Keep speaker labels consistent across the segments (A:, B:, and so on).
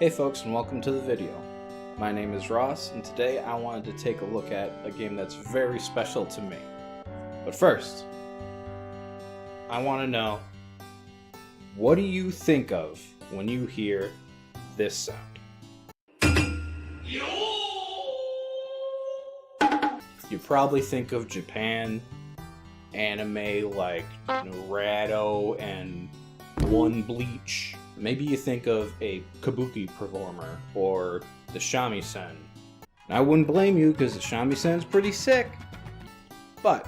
A: Hey folks, and welcome to the video. My name is Ross, and today I wanted to take a look at a game that's very special to me. But first, I want to know, what do you think of when you hear this sound? You probably think of Japan, anime like Naruto and One Bleach. Maybe you think of a Kabuki performer or the shamisen. And I wouldn't blame you because the shamisen's pretty sick. But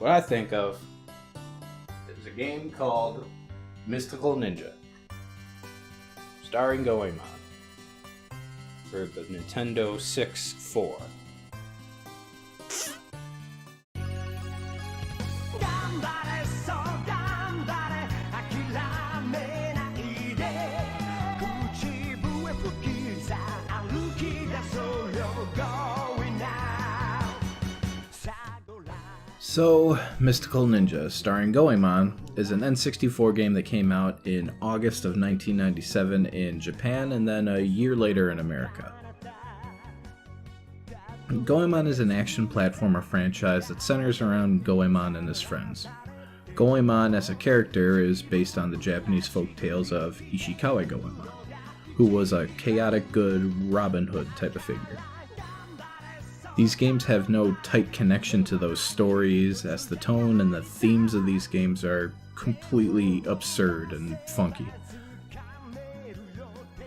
A: what I think of is a game called Mystical Ninja, starring Goemon for the Nintendo 64. So, Mystical Ninja, starring Goemon, is an N64 game that came out in August of 1997 in Japan and then a year later in America. Goemon is an action platformer franchise that centers around Goemon and his friends. Goemon as a character is based on the Japanese folk tales of Ishikawa Goemon, who was a chaotic good Robin Hood type of figure. These games have no tight connection to those stories, as the tone and the themes of these games are completely absurd and funky.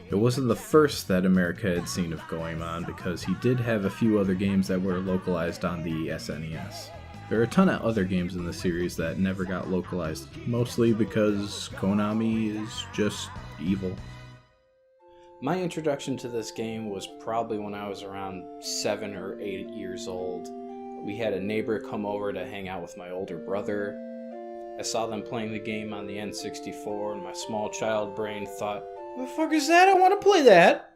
A: It wasn't the first that America had seen of Goemon, because he did have a few other games that were localized on the SNES. There are a ton of other games in the series that never got localized, mostly because Konami is just evil. My introduction to this game was probably when I was around 7 or 8 years old. We had a neighbor come over to hang out with my older brother. I saw them playing the game on the N64 and my small child brain thought, "What the fuck is that? I want to play that!"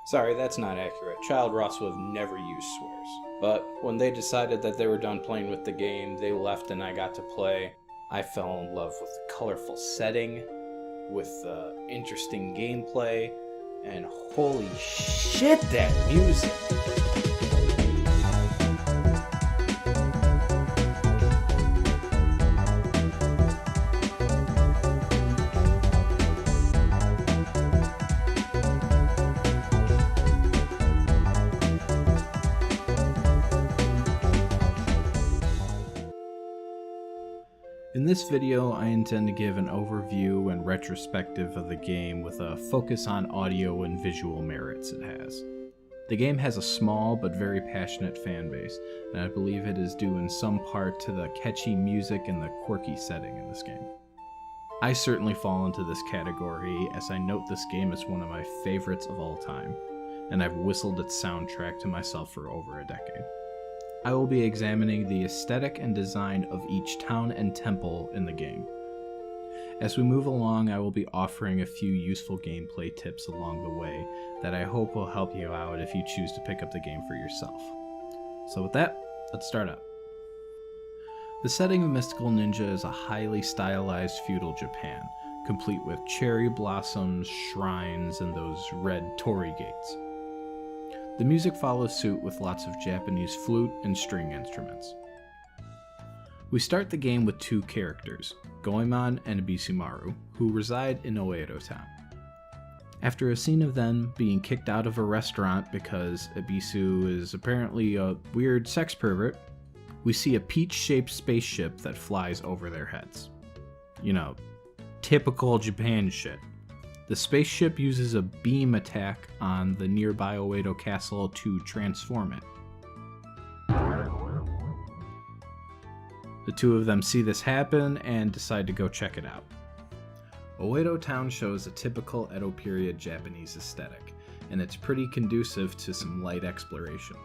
A: Sorry, that's not accurate. Child Ross would have never used swears. But when they decided that they were done playing with the game, they left and I got to play. I fell in love with the colorful setting, with the interesting gameplay, and holy shit, that music! In this video, I intend to give an overview and retrospective of the game with a focus on audio and visual merits it has. The game has a small but very passionate fan base, and I believe it is due in some part to the catchy music and the quirky setting in this game. I certainly fall into this category, as I note this game as one of my favorites of all time, and I've whistled its soundtrack to myself for over a decade. I will be examining the aesthetic and design of each town and temple in the game. As we move along, I will be offering a few useful gameplay tips along the way that I hope will help you out if you choose to pick up the game for yourself. So with that, let's start up. The setting of Mystical Ninja is a highly stylized feudal Japan, complete with cherry blossoms, shrines, and those red torii gates. The music follows suit with lots of Japanese flute and string instruments. We start the game with two characters, Goemon and Abisumaru, who reside in Atoe Town. After a scene of them being kicked out of a restaurant because Abisu is apparently a weird sex pervert, we see a peach-shaped spaceship that flies over their heads. You know, typical Japan shit. The spaceship uses a beam attack on the nearby Oedo Castle to transform it. The two of them see this happen and decide to go check it out. Oedo Town shows a typical Edo period Japanese aesthetic, and it's pretty conducive to some light exploration.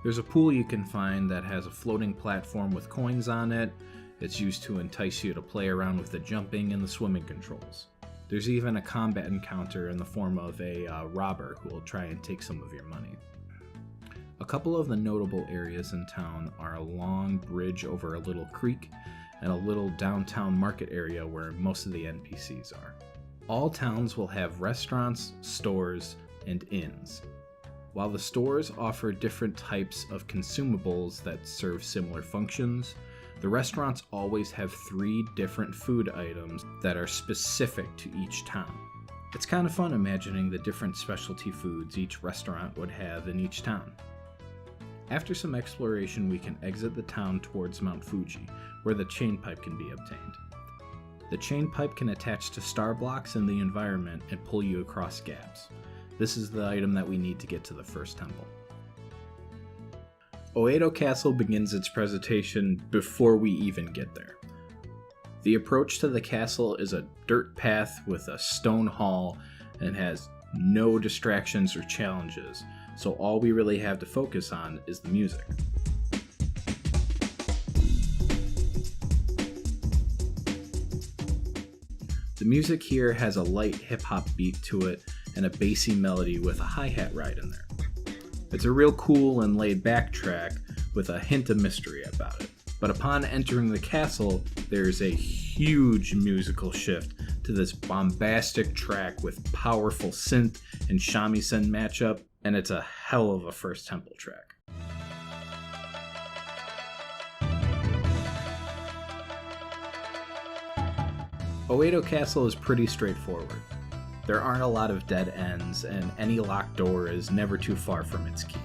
A: There's a pool you can find that has a floating platform with coins on it. It's used to entice you to play around with the jumping and the swimming controls. There's even a combat encounter in the form of a robber who will try and take some of your money. A couple of the notable areas in town are a long bridge over a little creek and a little downtown market area where most of the NPCs are. All towns will have restaurants, stores, and inns. While the stores offer different types of consumables that serve similar functions, the restaurants always have 3 different food items that are specific to each town. It's kind of fun imagining the different specialty foods each restaurant would have in each town. After some exploration, we can exit the town towards Mount Fuji, where the chain pipe can be obtained. The chain pipe can attach to star blocks in the environment and pull you across gaps. This is the item that we need to get to the first temple. Atoe Castle begins its presentation before we even get there. The approach to the castle is a dirt path with a stone hall and has no distractions or challenges, so all we really have to focus on is the music. The music here has a light hip-hop beat to it and a bassy melody with a hi-hat ride in there. It's a real cool and laid-back track with a hint of mystery about it. But upon entering the castle, there's a huge musical shift to this bombastic track with powerful synth and shamisen matchup, and it's a hell of a first temple track. Atoe Castle is pretty straightforward. There aren't a lot of dead ends, and any locked door is never too far from its key.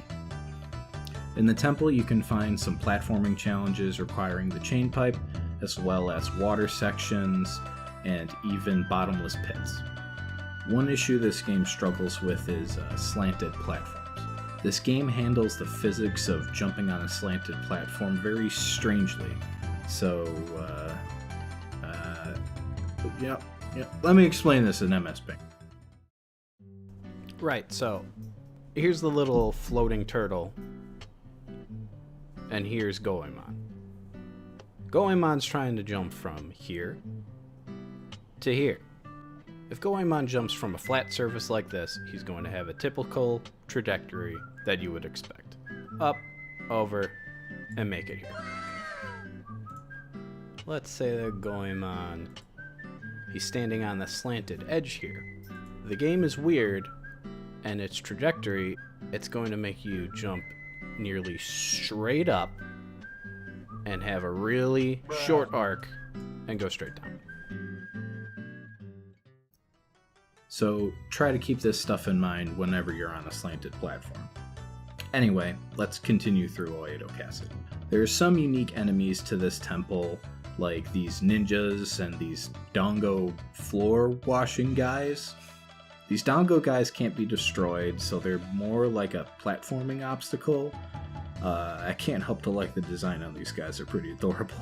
A: In the temple, you can find some platforming challenges requiring the chain pipe, as well as water sections, and even bottomless pits. One issue this game struggles with is slanted platforms. This game handles the physics of jumping on a slanted platform very strangely, so let me explain this in MS Paint.
B: Right, so here's the little floating turtle, and here's Goemon. Goemon's trying to jump from here to here. If Goemon jumps from a flat surface like this, he's going to have a typical trajectory that you would expect. Up, over, and make it here. Let's say that Goemon, he's standing on the slanted edge here. The game is weird, and its trajectory, it's going to make you jump nearly straight up and have a really short arc and go straight down.
A: So try to keep this stuff in mind whenever you're on a slanted platform. Anyway, let's continue through Atoe Cassidy. There are some unique enemies to this temple, like these ninjas and these dongo floor washing guys. These dongo guys can't be destroyed, so they're more like a platforming obstacle. I can't help to like the design on these guys, they're pretty adorable.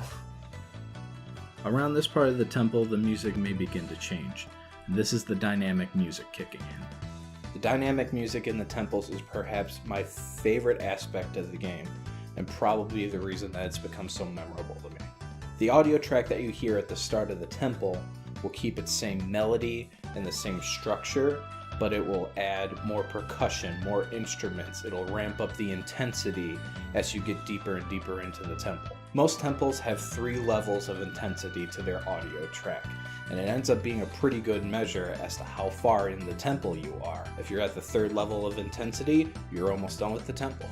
A: Around this part of the temple, the music may begin to change. This is the dynamic music kicking in. The dynamic music in the temples is perhaps my favorite aspect of the game, and probably the reason that it's become so memorable to me. The audio track that you hear at the start of the temple will keep its same melody and the same structure, but it will add more percussion, more instruments. It'll ramp up the intensity as you get deeper and deeper into the temple. Most temples have 3 levels of intensity to their audio track, and it ends up being a pretty good measure as to how far in the temple you are. If you're at the 3rd level of intensity, you're almost done with the temple.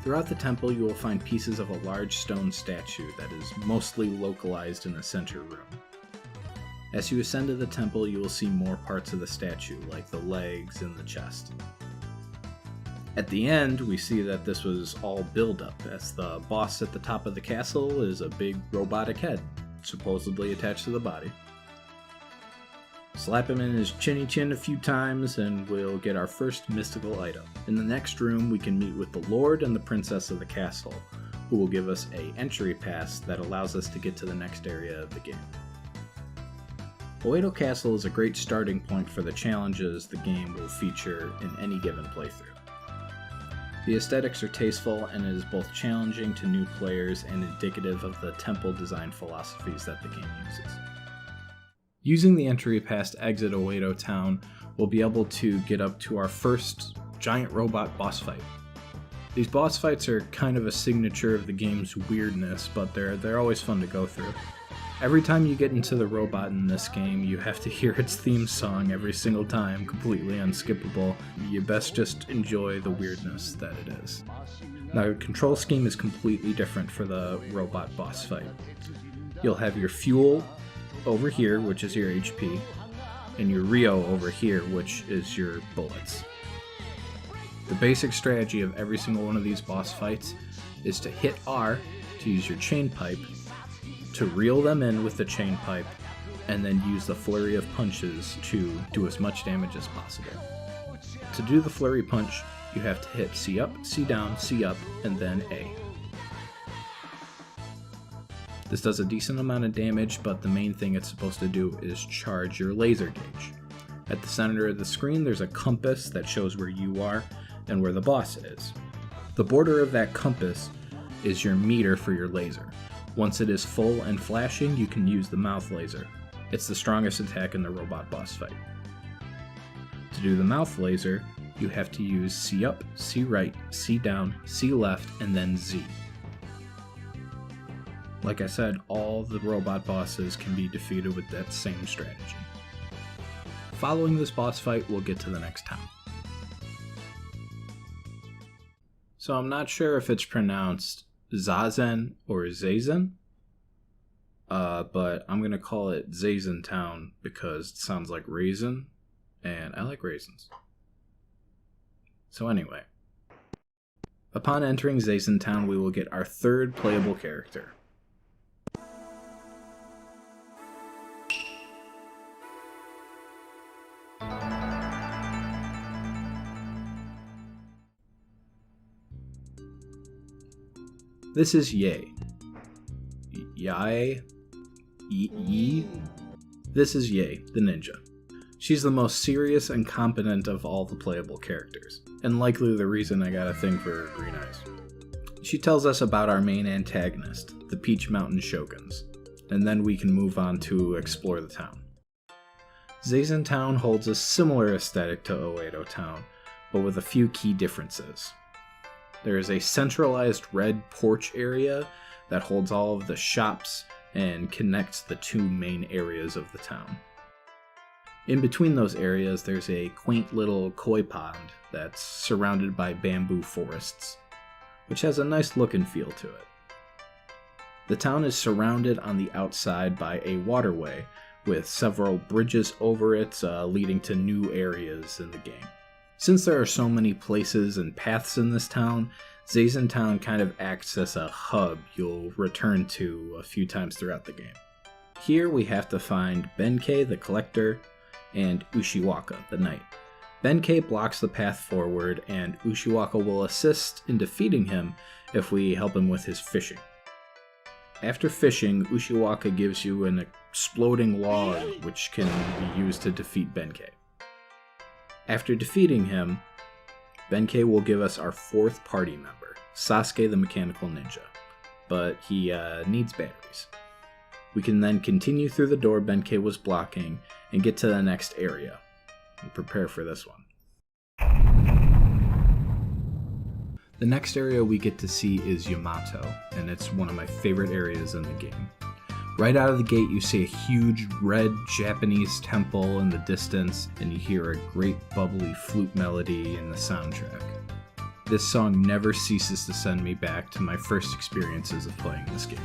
A: Throughout the temple, you will find pieces of a large stone statue that is mostly localized in the center room. As you ascend to the temple, you will see more parts of the statue, like the legs and the chest. At the end, we see that this was all build-up, as the boss at the top of the castle is a big robotic head, supposedly attached to the body. Slap him in his chinny chin a few times, and we'll get our first mystical item. In the next room, we can meet with the Lord and the Princess of the castle, who will give us an entry pass that allows us to get to the next area of the game. Atoe Castle is a great starting point for the challenges the game will feature in any given playthrough. The aesthetics are tasteful, and it is both challenging to new players and indicative of the temple design philosophies that the game uses. Using the entry pass to exit Atoe Town, we'll be able to get up to our first giant robot boss fight. These boss fights are kind of a signature of the game's weirdness, but they're always fun to go through. Every time you get into the robot in this game, you have to hear its theme song every single time, completely unskippable. You best just enjoy the weirdness that it is. Now, the control scheme is completely different for the robot boss fight. You'll have your fuel over here, which is your HP, and your Rio over here, which is your bullets. The basic strategy of every single one of these boss fights is to hit R to use your chain pipe, to reel them in with the chain pipe, and then use the flurry of punches to do as much damage as possible. To do the flurry punch, you have to hit C up, C down, C up, and then A. This does a decent amount of damage, but the main thing it's supposed to do is charge your laser gauge. At the center of the screen, there's a compass that shows where you are and where the boss is. The border of that compass is your meter for your laser. Once it is full and flashing, you can use the mouth laser. It's the strongest attack in the robot boss fight. To do the mouth laser, you have to use C up, C right, C down, C left, and then Z. Like I said, all the robot bosses can be defeated with that same strategy. Following this boss fight, we'll get to the next town. So I'm not sure if it's pronounced Zazen or Zazen, but I'm going to call it Json Town because it sounds like raisin, and I like raisins. So anyway, upon entering Json Town, we will get our third playable character. This is Yae. This is Yae, the ninja. She's the most serious and competent of all the playable characters, and likely the reason I got a thing for her green eyes. She tells us about our main antagonist, the Peach Mountain Shoguns, and then we can move on to explore the town. Json Town holds a similar aesthetic to Atoe Town, but with a few key differences. There is a centralized red porch area that holds all of the shops and connects the two main areas of the town. In between those areas, there's a quaint little koi pond that's surrounded by bamboo forests, which has a nice look and feel to it. The town is surrounded on the outside by a waterway with several bridges over it leading to new areas in the game. Since there are so many places and paths in this town, Json Town kind of acts as a hub you'll return to a few times throughout the game. Here we have to find Benkei the Collector and Ushiwaka the Knight. Benkei blocks the path forward, and Ushiwaka will assist in defeating him if we help him with his fishing. After fishing, Ushiwaka gives you an exploding log which can be used to defeat Benkei. After defeating him, Benkei will give us our fourth party member, Sasuke the Mechanical Ninja, but he needs batteries. We can then continue through the door Benkei was blocking and get to the next area. And prepare for this one. The next area we get to see is Yamato, and it's one of my favorite areas in the game. Right out of the gate, you see a huge red Japanese temple in the distance, and you hear a great bubbly flute melody in the soundtrack. This song never ceases to send me back to my first experiences of playing this game.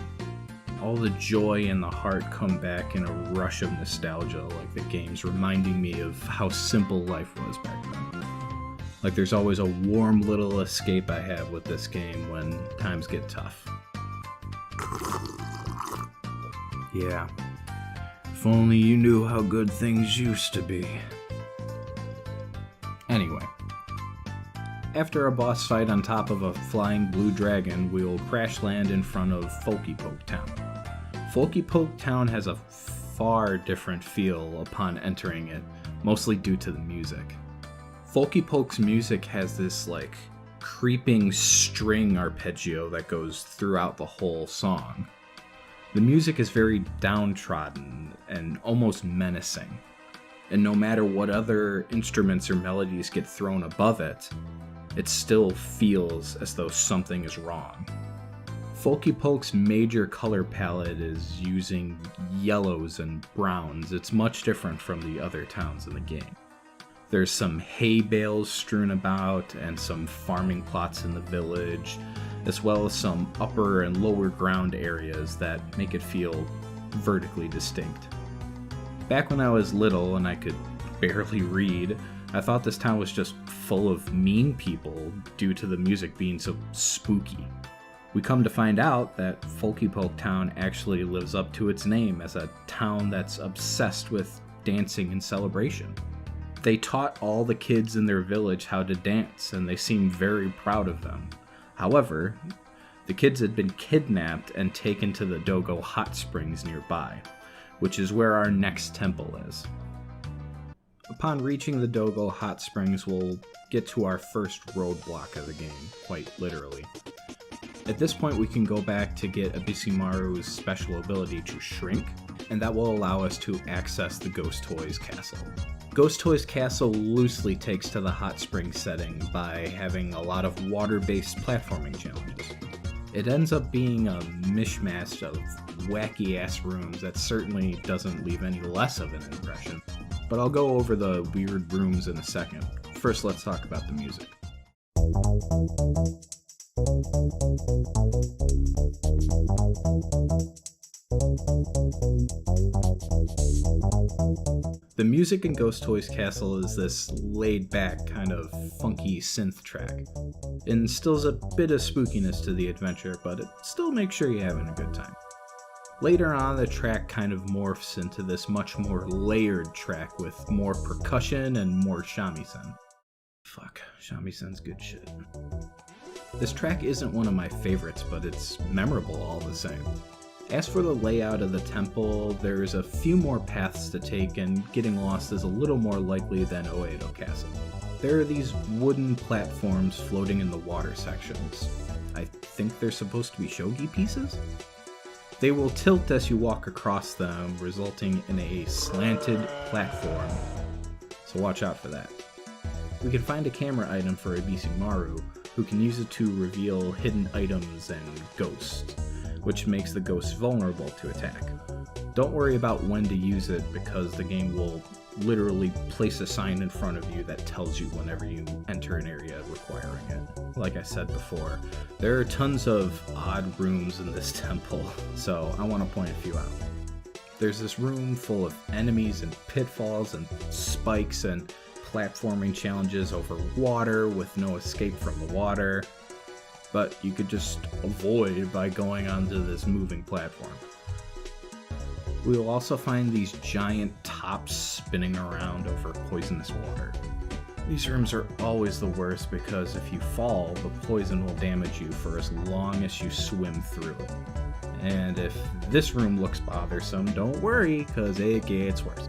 A: All the joy and the heart come back in a rush of nostalgia, like the game's reminding me of how simple life was back then. Like there's always a warm little escape I have with this game when times get tough. Yeah, if only you knew how good things used to be. Anyway, after a boss fight on top of a flying blue dragon, we'll crash land in front of Folky Town. Folky Town has a far different feel upon entering it, mostly due to the music. Folky Poke's music has this like creeping string arpeggio that goes throughout the whole song. The music is very downtrodden and almost menacing, and no matter what other instruments or melodies get thrown above it, it still feels as though something is wrong. Folky Polk's major color palette is using yellows and browns. It's much different from the other towns in the game. There's some hay bales strewn about and some farming plots in the village, as well as some upper and lower ground areas that make it feel vertically distinct. Back when I was little and I could barely read, I thought this town was just full of mean people due to the music being so spooky. We come to find out that Folky Polk Town actually lives up to its name as a town that's obsessed with dancing and celebration. They taught all the kids in their village how to dance, and they seemed very proud of them. However, the kids had been kidnapped and taken to the Dojo Hot Springs nearby, which is where our next temple is. Upon reaching the Dojo Hot Springs, we'll get to our first roadblock of the game, quite literally. At this point, we can go back to get Abisumaru's special ability to shrink, and that will allow us to access the Ghost Toys Castle. Ghost Toys Castle loosely takes to the hot spring setting by having a lot of water-based platforming challenges. It ends up being a mishmash of wacky-ass rooms that certainly doesn't leave any less of an impression, but I'll go over the weird rooms in a second. First, let's talk about the music. The music in Ghost Toys Castle is this laid-back, kind of funky synth track. It instills a bit of spookiness to the adventure, but it still makes sure you're having a good time. Later on, the track kind of morphs into this much more layered track with more percussion and more shamisen. Fuck, shamisen's good shit. This track isn't one of my favorites, but it's memorable all the same. As for the layout of the temple, there's a few more paths to take, and getting lost is a little more likely than Atoe Castle. There are these wooden platforms floating in the water sections. I think they're supposed to be shogi pieces? They will tilt as you walk across them, resulting in a slanted platform, so watch out for that. We can find a camera item for Abisumaru, who can use it to reveal hidden items and ghosts, which makes the ghosts vulnerable to attack. Don't worry about when to use it, because the game will literally place a sign in front of you that tells you whenever you enter an area requiring it. Like I said before, there are tons of odd rooms in this temple, so I want to point a few out. There's this room full of enemies and pitfalls and spikes and platforming challenges over water with no escape from the water, but you could just avoid by going onto this moving platform. We will also find these giant tops spinning around over poisonous water. These rooms are always the worst because if you fall, the poison will damage you for as long as you swim through it. And if this room looks bothersome, don't worry, because it gets worse.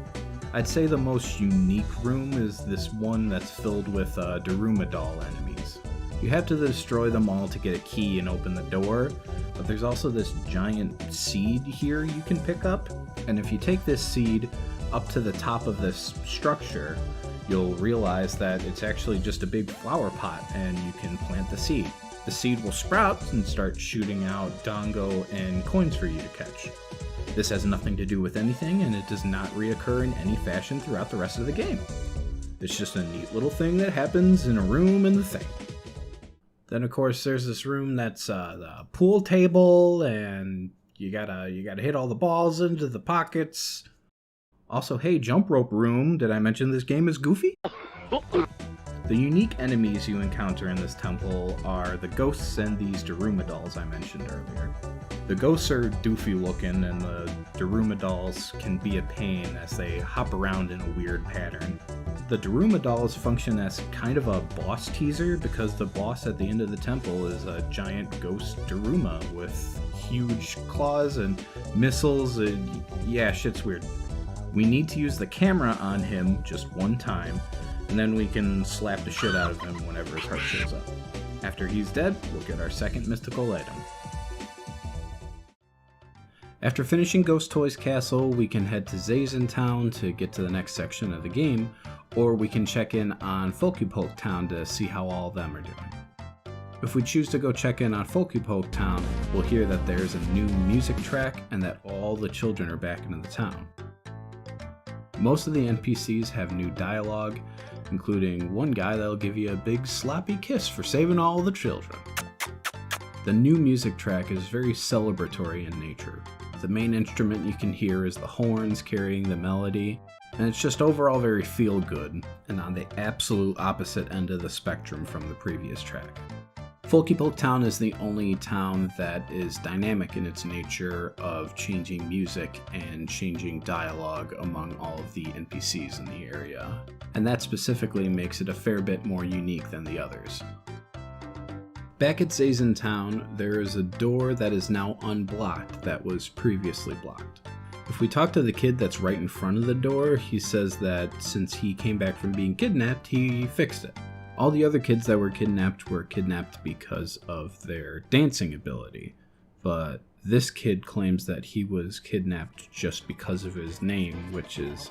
A: I'd say the most unique room is this one that's filled with Daruma doll enemies. You have to destroy them all to get a key and open the door, but there's also this giant seed here you can pick up, and if you take this seed up to the top of this structure, you'll realize that it's actually just a big flower pot, and you can plant the seed. The seed will sprout and start shooting out dango and coins for you to catch. This has nothing to do with anything, and it does not reoccur in any fashion throughout the rest of the game. It's just a neat little thing that happens in a room in the thing. Then, of course, there's this room that's the pool table, and you gotta hit all the balls into the pockets. Also, hey, jump rope room. Did I mention this game is goofy? The unique enemies you encounter in this temple are the ghosts and these Daruma dolls I mentioned earlier. The ghosts are doofy looking, and the Daruma dolls can be a pain as they hop around in a weird pattern. The Daruma dolls function as kind of a boss teaser because the boss at the end of the temple is a giant ghost Daruma with huge claws and missiles, and yeah, shit's weird. We need to use the camera on him just one time, and then we can slap the shit out of him whenever his heart shows up. After he's dead, we'll get our second mystical item. After finishing Ghost Toys Castle, we can head to Json Town to get to the next section of the game, or we can check in on Folky Polk Town to see how all of them are doing. If we choose to go check in on Folky Town, we'll hear that there's a new music track and that all the children are back into the town. Most of the NPCs have new dialogue, including one guy that'll give you a big sloppy kiss for saving all the children. The new music track is very celebratory in nature. The main instrument you can hear is the horns carrying the melody, and it's just overall very feel-good, and on the absolute opposite end of the spectrum from the previous track. Folky Town is the only town that is dynamic in its nature of changing music and changing dialogue among all of the NPCs in the area, and that specifically makes it a fair bit more unique than the others. Back at Json Town, there is a door that is now unblocked that was previously blocked. If we talk to the kid that's right in front of the door, he says that since he came back from being kidnapped, he fixed it. All the other kids that were kidnapped because of their dancing ability, but this kid claims that he was kidnapped just because of his name, which is,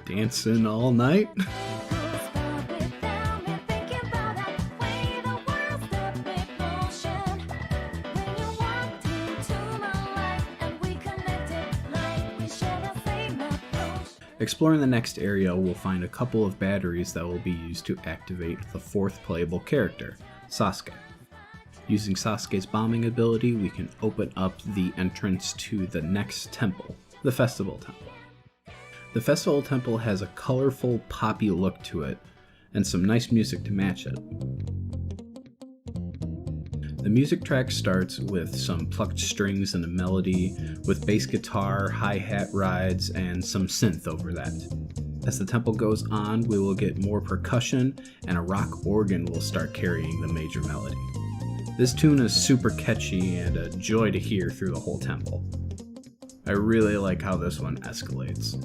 A: dancing all night? Exploring the next area, we'll find a couple of batteries that will be used to activate the fourth playable character, Sasuke. Using Sasuke's bombing ability, we can open up the entrance to the next temple, the Festival Temple. The Festival Temple has a colorful, poppy look to it, and some nice music to match it. The music track starts with some plucked strings and a melody, with bass guitar, hi-hat rides, and some synth over that. As the temple goes on, we will get more percussion, and a rock organ will start carrying the major melody. This tune is super catchy and a joy to hear through the whole temple. I really like how this one escalates.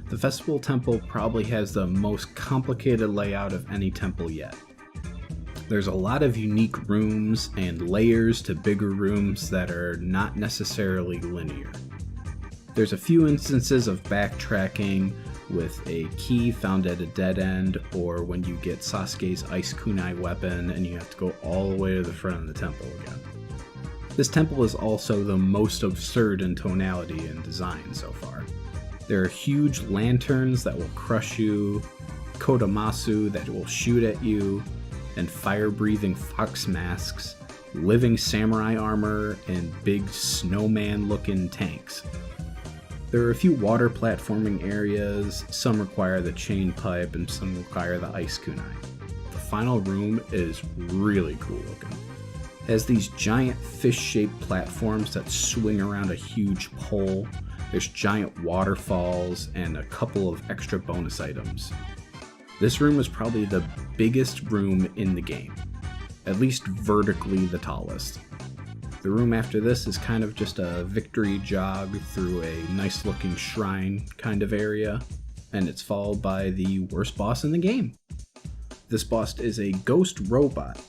A: The Festival Temple probably has the most complicated layout of any temple yet. There's a lot of unique rooms and layers to bigger rooms that are not necessarily linear. There's a few instances of backtracking with a key found at a dead end, or when you get Sasuke's ice kunai weapon and you have to go all the way to the front of the temple again. This temple is also the most absurd in tonality and design so far. There are huge lanterns that will crush you, kodamasu that will shoot at you, and fire-breathing fox masks, living samurai armor, and big snowman-looking tanks. There are a few water platforming areas, some require the chain pipe, and some require the ice kunai. The final room is really cool looking. It has these giant fish-shaped platforms that swing around a huge pole. There's giant waterfalls, and a couple of extra bonus items. This room is probably the biggest room in the game, at least vertically the tallest. The room after this is kind of just a victory jog through a nice looking shrine kind of area, and it's followed by the worst boss in the game. This boss is a ghost robot.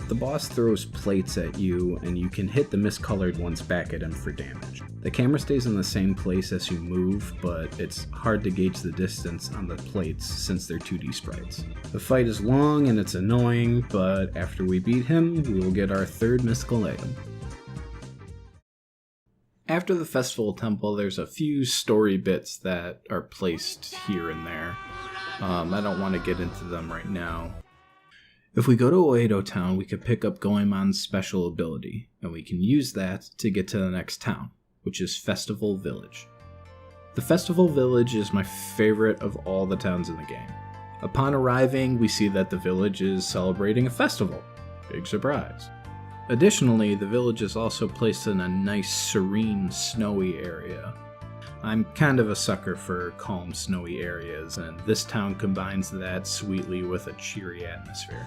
A: The boss throws plates at you, and you can hit the miscolored ones back at him for damage. The camera stays in the same place as you move, but it's hard to gauge the distance on the plates since they're 2D sprites. The fight is long and it's annoying, but after we beat him, we will get our third mystical item. After the Festival Temple, there's a few story bits that are placed here and there. I don't want to get into them right now. If we go to Atoe Town, we could pick up Goemon's special ability, and we can use that to get to the next town, which is Festival Village. The Festival Village is my favorite of all the towns in the game. Upon arriving, we see that the village is celebrating a festival. Big surprise. Additionally, the village is also placed in a nice, serene, snowy area. I'm kind of a sucker for calm, snowy areas, and this town combines that sweetly with a cheery atmosphere.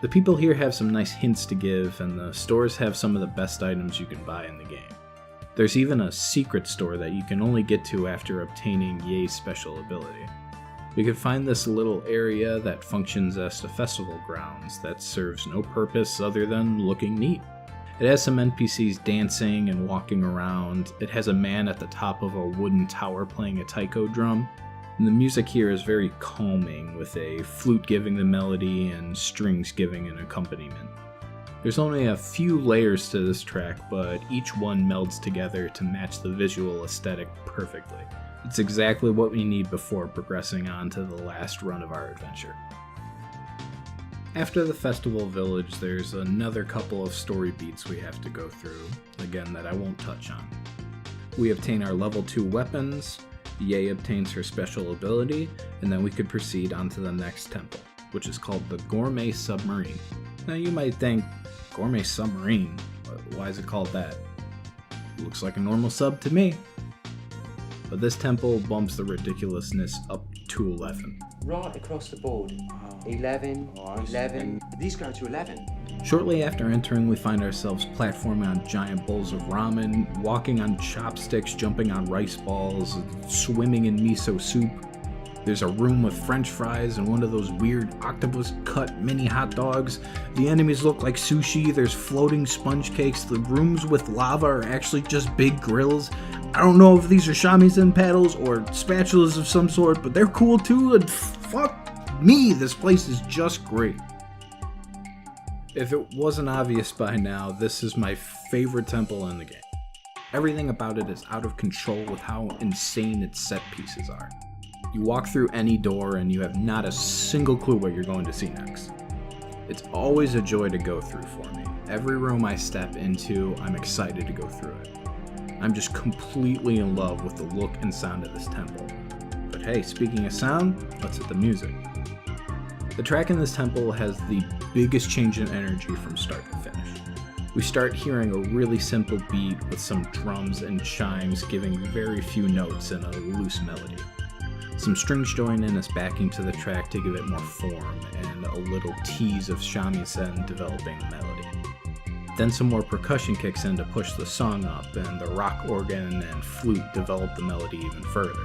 A: The people here have some nice hints to give, and the stores have some of the best items you can buy in the game. There's even a secret store that you can only get to after obtaining Ye's special ability. We can find this little area that functions as the festival grounds that serves no purpose other than looking neat. It has some NPCs dancing and walking around. It has a man at the top of a wooden tower playing a taiko drum. And the music here is very calming, with a flute giving the melody and strings giving an accompaniment. There's only a few layers to this track, but each one melds together to match the visual aesthetic perfectly. It's exactly what we need before progressing on to the last run of our adventure. After the festival village, there's another couple of story beats we have to go through, again that I won't touch on. We obtain our level 2 weapons, Yae obtains her special ability, and then we could proceed on to the next temple, which is called the Gourmet Submarine. Now you might think, Gourmet Submarine? Why is it called that? Looks like a normal sub to me. But this temple bumps the ridiculousness up to 11.
C: Right across the board. 11, 11. These go to 11.
A: Shortly after entering, we find ourselves platforming on giant bowls of ramen, walking on chopsticks, jumping on rice balls, swimming in miso soup. There's a room with french fries and one of those weird octopus-cut mini hot dogs. The enemies look like sushi. There's floating sponge cakes. The rooms with lava are actually just big grills. I don't know if these are shamisen paddles or spatulas of some sort, but they're cool too, and fuck me, this place is just great. If it wasn't obvious by now, this is my favorite temple in the game. Everything about it is out of control with how insane its set pieces are. You walk through any door and you have not a single clue what you're going to see next. It's always a joy to go through for me. Every room I step into, I'm excited to go through it. I'm just completely in love with the look and sound of this temple. But hey, speaking of sound, let's hit the music. The track in this temple has the biggest change in energy from start to finish. We start hearing a really simple beat with some drums and chimes giving very few notes and a loose melody. Some strings join in as backing to the track to give it more form, and a little tease of shamisen developing the melody. Then some more percussion kicks in to push the song up, and the rock organ and flute develop the melody even further.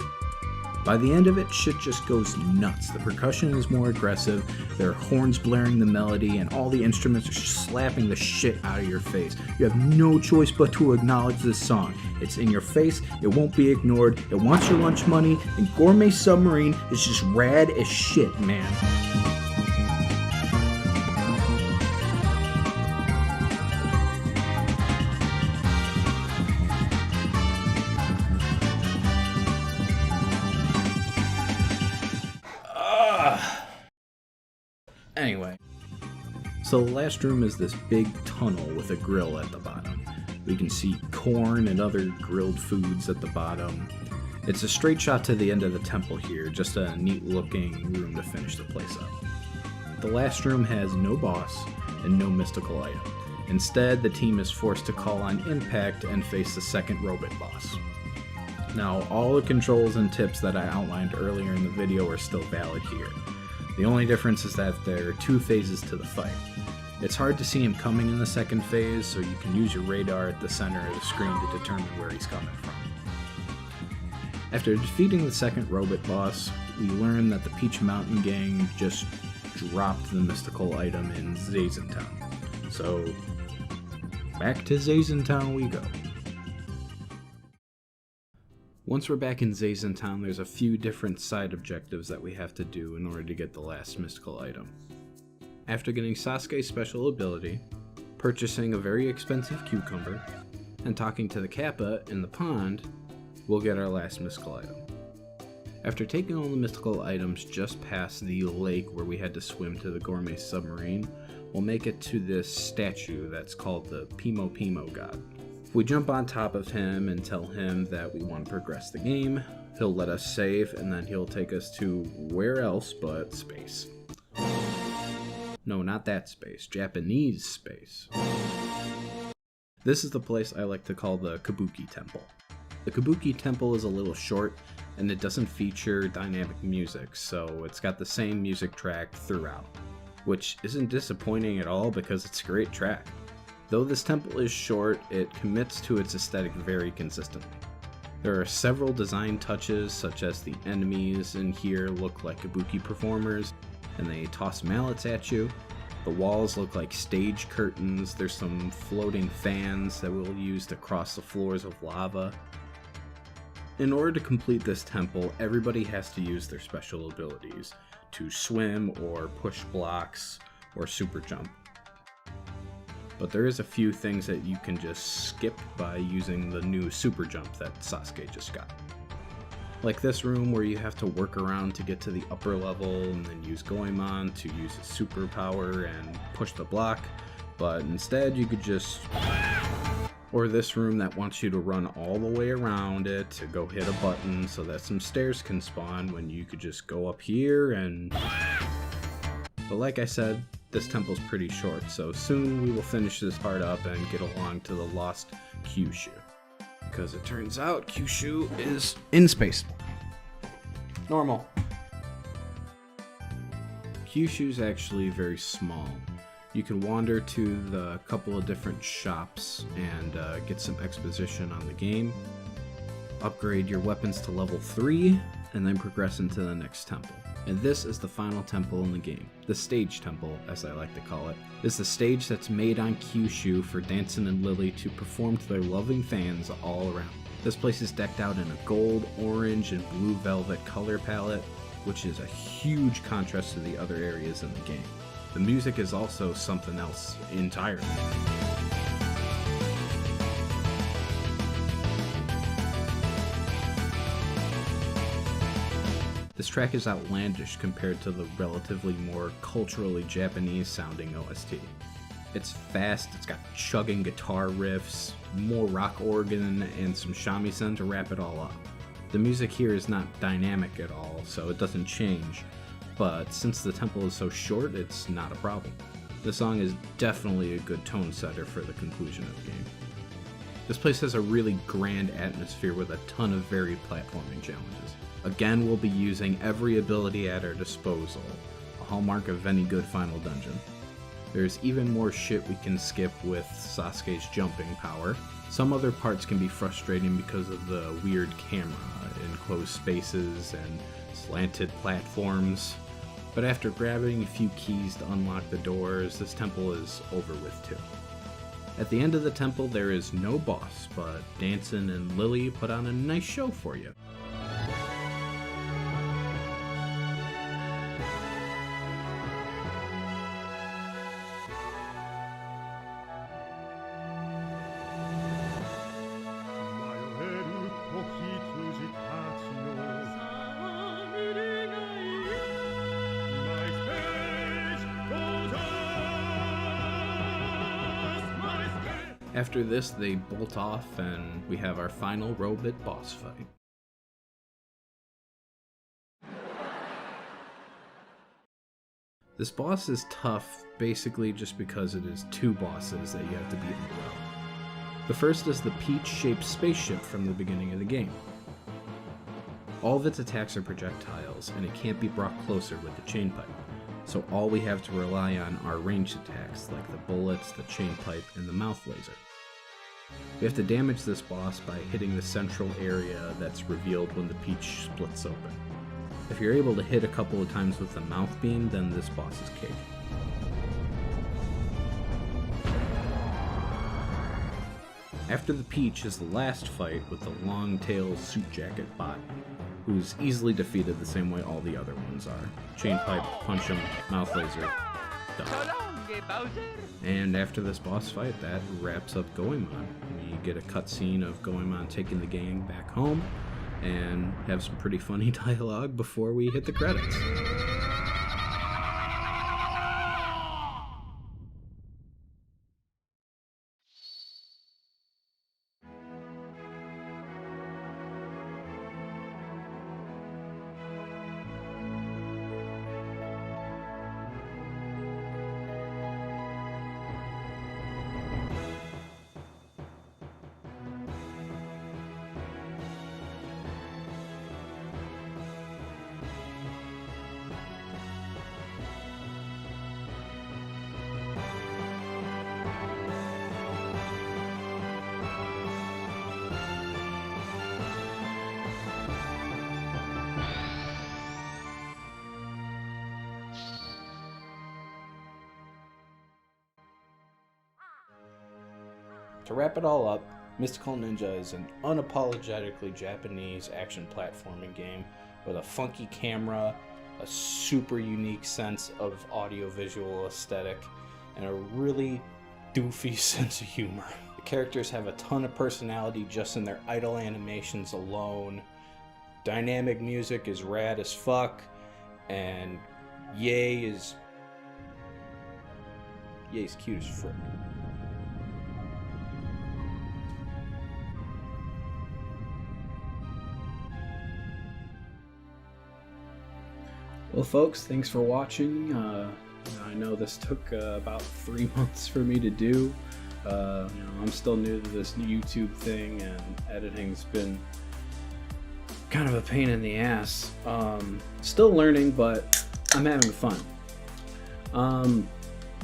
A: By the end of it, shit just goes nuts. The percussion is more aggressive, there are horns blaring the melody, and all the instruments are slapping the shit out of your face. You have no choice but to acknowledge this song. It's in your face, it won't be ignored, it wants your lunch money, and Gourmet Submarine is just rad as shit, man. Anyway, so the last room is this big tunnel with a grill at the bottom. We can see corn and other grilled foods at the bottom. It's a straight shot to the end of the temple here, just a neat looking room to finish the place up. The last room has no boss and no mystical item. Instead, the team is forced to call on Impact and face the second robot boss. Now, all the controls and tips that I outlined earlier in the video are still valid here. The only difference is that there are 2 phases to the fight. It's hard to see him coming in the second phase, so you can use your radar at the center of the screen to determine where he's coming from. After defeating the second robot boss, we learn that the Peach Mountain gang just dropped the mystical item in Json Town. So, back to Json Town we go. Once we're back in Json Town, there's a few different side objectives that we have to do in order to get the last mystical item. After getting Sasuke's special ability, purchasing a very expensive cucumber, and talking to the Kappa in the pond, we'll get our last mystical item. After taking all the mystical items just past the lake where we had to swim to the Gourmet Submarine, we'll make it to this statue that's called the Pimo Pimo God. If we jump on top of him and tell him that we want to progress the game, he'll let us save, and then he'll take us to where else but space. No, not that space. Japanese space. This is the place I like to call the Kabuki Temple. The Kabuki Temple is a little short, and it doesn't feature dynamic music, so it's got the same music track throughout, which isn't disappointing at all because it's a great track. Though this temple is short, it commits to its aesthetic very consistently. There are several design touches, such as the enemies in here look like kabuki performers, and they toss mallets at you. The walls look like stage curtains. There's some floating fans that we'll use to cross the floors of lava. In order to complete this temple, everybody has to use their special abilities to swim or push blocks or super jump. But there is a few things that you can just skip by using the new super jump that Sasuke just got. Like this room where you have to work around to get to the upper level and then use Goemon to use his superpower and push the block, but instead you could just... Or this room that wants you to run all the way around it to go hit a button so that some stairs can spawn when you could just go up here and... But like I said, this temple's pretty short, so soon we will finish this part up and get along to the lost Kyushu. Because it turns out Kyushu is in space. Normal. Kyushu's actually very small. You can wander to the couple of different shops and get some exposition on the game, upgrade your weapons to level 3, and then progress into the next temple. And this is the final temple in the game. The stage temple, as I like to call it, is the stage that's made on Kyushu for Dancin' and Lily to perform to their loving fans all around. This place is decked out in a gold, orange, and blue velvet color palette, which is a huge contrast to the other areas in the game. The music is also something else entirely. This track is outlandish compared to the relatively more culturally Japanese sounding OST. It's fast, it's got chugging guitar riffs, more rock organ, and some shamisen to wrap it all up. The music here is not dynamic at all, so it doesn't change, but since the temple is so short, it's not a problem. The song is definitely a good tone setter for the conclusion of the game. This place has a really grand atmosphere with a ton of varied platforming challenges. Again, we'll be using every ability at our disposal, a hallmark of any good final dungeon. There's even more shit we can skip with Sasuke's jumping power. Some other parts can be frustrating because of the weird camera, enclosed spaces, and slanted platforms. But after grabbing a few keys to unlock the doors, this temple is over with too. At the end of the temple, there is no boss, but Dancin' and Lily put on a nice show for you. After this, they bolt off and we have our final robot boss fight. This boss is tough basically just because it is two bosses that you have to beat in a row. The first is the peach-shaped spaceship from the beginning of the game. All of its attacks are projectiles, and it can't be brought closer with the chain pipe. So all we have to rely on are ranged attacks like the bullets, the chain pipe, and the mouth laser. We have to damage this boss by hitting the central area that's revealed when the peach splits open. If you're able to hit a couple of times with the mouth beam, then this boss is cake. After the peach is the last fight with the long-tailed suit jacket bot, who's easily defeated the same way all the other ones are. Chain pipe, punch him, mouth laser, done. And after this boss fight, that wraps up Goemon. We get a cutscene of Goemon taking the gang back home, and have some pretty funny dialogue before we hit the credits. To wrap it all up,
B: Mystical Ninja is an unapologetically Japanese action platforming game with a funky camera, a super unique sense of audio-visual aesthetic, and a really doofy sense of humor. The characters have a ton of personality just in their idle animations alone. Dynamic music is rad as fuck, and Yay's cute as frick.
A: Well, folks, thanks for watching. I know this took about 3 months for me to do. I'm still new to this YouTube thing, and editing's been kind of a pain in the ass. Still learning, but I'm having fun.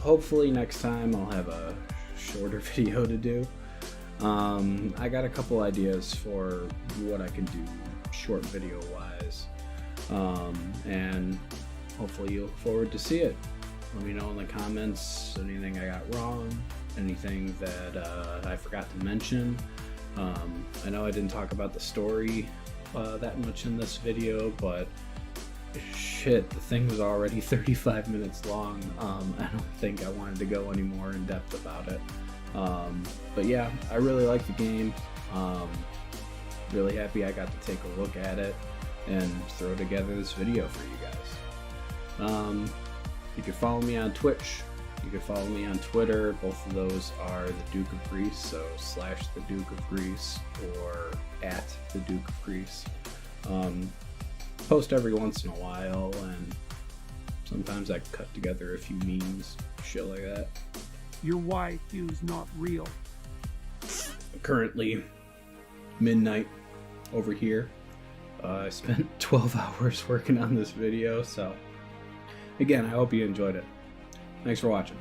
A: Hopefully next time I'll have a shorter video to do. I got a couple ideas for what I can do short video wise. And hopefully you look forward to see it. Let me know in the comments anything I got wrong, anything that I forgot to mention. I know I didn't talk about the story that much in this video, but shit, the thing was already 35 minutes long. I don't think I wanted to go any more in depth about it. But yeah, I really like the game. Really happy I got to take a look at it and throw together this video for you guys. You can follow me on Twitch. You can follow me on Twitter. Both of those are the Duke of Grease, so / the Duke of Grease or at the Duke of Grease. Post every once in a while, and sometimes I cut together a few memes, shit like that.
D: Your wife is not real.
A: Currently midnight over here. I spent 12 hours working on this video, so again, I hope you enjoyed it. Thanks for watching.